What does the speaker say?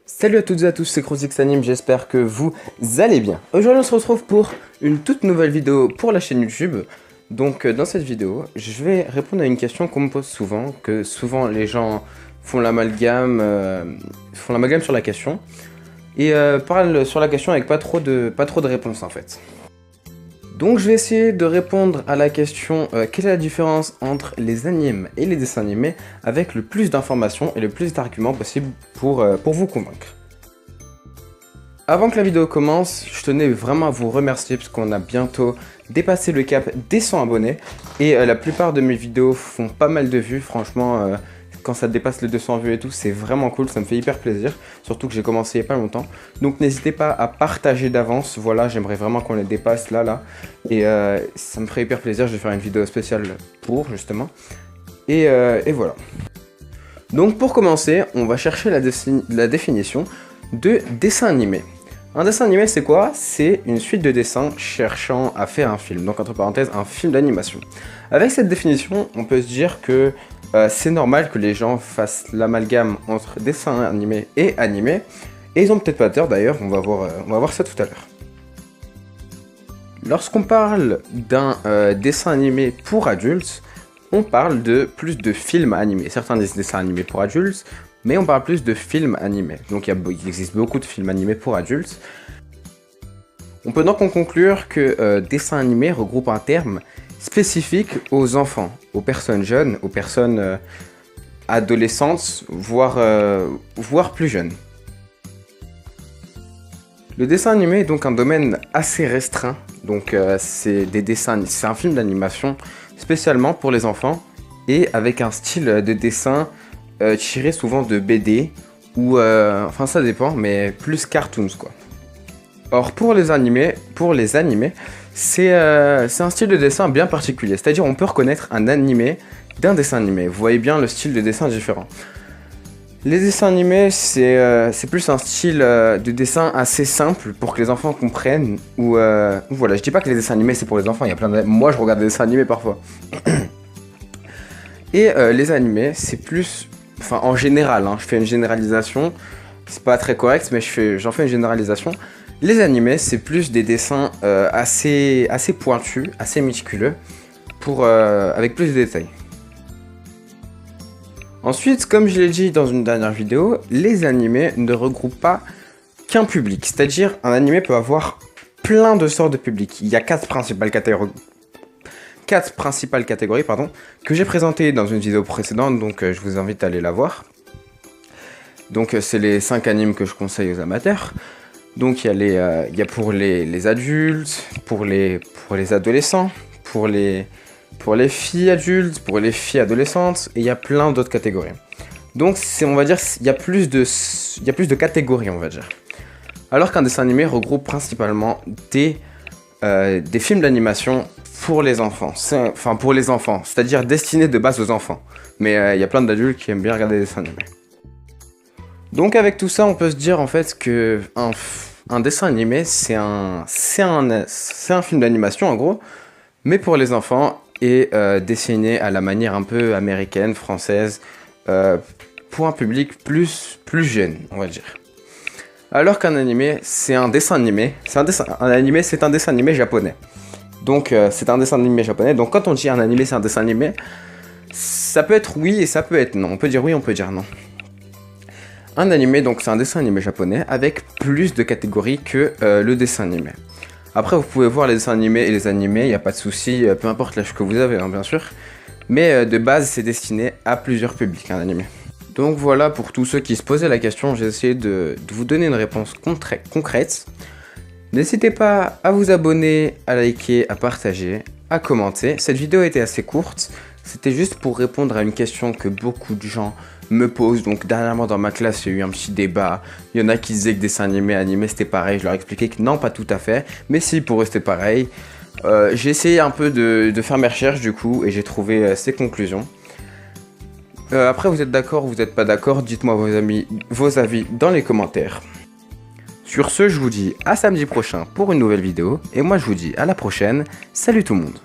Salut à toutes et à tous, c'est CrossXAnime, j'espère que vous allez bien. Aujourd'hui on se retrouve pour une toute nouvelle vidéo pour la chaîne YouTube. Donc dans cette vidéo, je vais répondre à une question qu'on me pose souvent, que souvent les gens font l'amalgame sur la question, et parlent sur la question avec pas trop de réponses en fait. Donc je vais essayer de répondre à la question quelle est la différence entre les animes et les dessins animés avec le plus d'informations et le plus d'arguments possible pour vous convaincre. Avant que la vidéo commence, je tenais vraiment à vous remercier parce qu'on a bientôt dépassé le cap des 100 abonnés et la plupart de mes vidéos font pas mal de vues, franchement quand ça dépasse les 200 vues et tout, c'est vraiment cool, ça me fait hyper plaisir, surtout que j'ai commencé il n'y a pas longtemps. Donc n'hésitez pas à partager d'avance, voilà, j'aimerais vraiment qu'on les dépasse là, et ça me ferait hyper plaisir, je vais faire une vidéo spéciale pour, justement, et voilà. Donc pour commencer, on va chercher la définition de dessin animé. Un dessin animé, c'est quoi? C'est une suite de dessins cherchant à faire un film, donc entre parenthèses, un film d'animation. Avec cette définition, on peut se dire que c'est normal que les gens fassent l'amalgame entre dessin animé et animé, et ils ont peut-être pas tort d'ailleurs, on va voir ça tout à l'heure. Lorsqu'on parle d'un dessin animé pour adultes, on parle de plus de films animés. Certains disent dessins animés pour adultes, mais on parle plus de films animés. Donc il existe beaucoup de films animés pour adultes. On peut donc en conclure que dessin animé regroupe un terme spécifique aux enfants, aux personnes jeunes, aux personnes adolescentes, voire plus jeunes. Le dessin animé est donc un domaine assez restreint, donc c'est un film d'animation spécialement pour les enfants et avec un style de dessin tiré souvent de BD ou enfin ça dépend, mais plus cartoons quoi. Or pour les animés, c'est un style de dessin bien particulier, c'est-à-dire on peut reconnaître un animé d'un dessin animé. Vous voyez bien le style de dessin différent. Les dessins animés, c'est plus un style de dessin assez simple pour que les enfants comprennent. Ou voilà, je dis pas que les dessins animés c'est pour les enfants, il y a plein de... Moi je regarde des dessins animés parfois. Et les animés, c'est plus... Enfin en général, hein, je fais une généralisation. C'est pas très correct, mais j'en fais une généralisation. Les animés, c'est plus des dessins assez pointus, assez méticuleux, avec plus de détails. Ensuite, comme je l'ai dit dans une dernière vidéo, les animés ne regroupent pas qu'un public. C'est-à-dire, un animé peut avoir plein de sortes de publics. Il y a quatre principales catégories que j'ai présentées dans une vidéo précédente, donc je vous invite à aller la voir. Donc c'est les 5 animes que je conseille aux amateurs. Donc il y a pour les adultes, pour les adolescents, pour les filles adultes, pour les filles adolescentes, et il y a plein d'autres catégories. Donc on va dire il y a plus de catégories, on va dire. Alors qu'un dessin animé regroupe principalement des films d'animation pour les enfants. Enfin pour les enfants, c'est-à-dire destinés de base aux enfants. Mais il y a plein d'adultes qui aiment bien regarder des dessins animés. Donc avec tout ça, on peut se dire en fait que un dessin animé, c'est un film d'animation en gros, mais pour les enfants et dessiné à la manière un peu américaine, française, pour un public plus jeune, on va dire. Alors qu'un animé, c'est un dessin animé, c'est un dessin animé japonais. Donc c'est un dessin animé japonais, donc quand on dit un animé, c'est un dessin animé, ça peut être oui et ça peut être non. On peut dire oui, on peut dire non. Un animé, donc c'est un dessin animé japonais avec plus de catégories que le dessin animé. Après, vous pouvez voir les dessins animés et les animés, il n'y a pas de souci, peu importe l'âge que vous avez, hein, bien sûr. Mais de base, c'est destiné à plusieurs publics, un animé. Donc voilà, pour tous ceux qui se posaient la question, j'ai essayé de vous donner une réponse concrète. N'hésitez pas à vous abonner, à liker, à partager, à commenter. Cette vidéo était assez courte, c'était juste pour répondre à une question que beaucoup de gens me posent. Donc dernièrement dans ma classe, il y a eu un petit débat. Il y en a qui disaient que dessin animé c'était pareil. Je leur ai expliqué que non, pas tout à fait. Mais si, pour eux c'était pareil. J'ai essayé un peu de faire mes recherches du coup et j'ai trouvé ces conclusions. Après, vous êtes d'accord ou vous n'êtes pas d'accord? Dites-moi vos avis dans les commentaires. Sur ce, je vous dis à samedi prochain pour une nouvelle vidéo. Et moi, je vous dis à la prochaine. Salut tout le monde!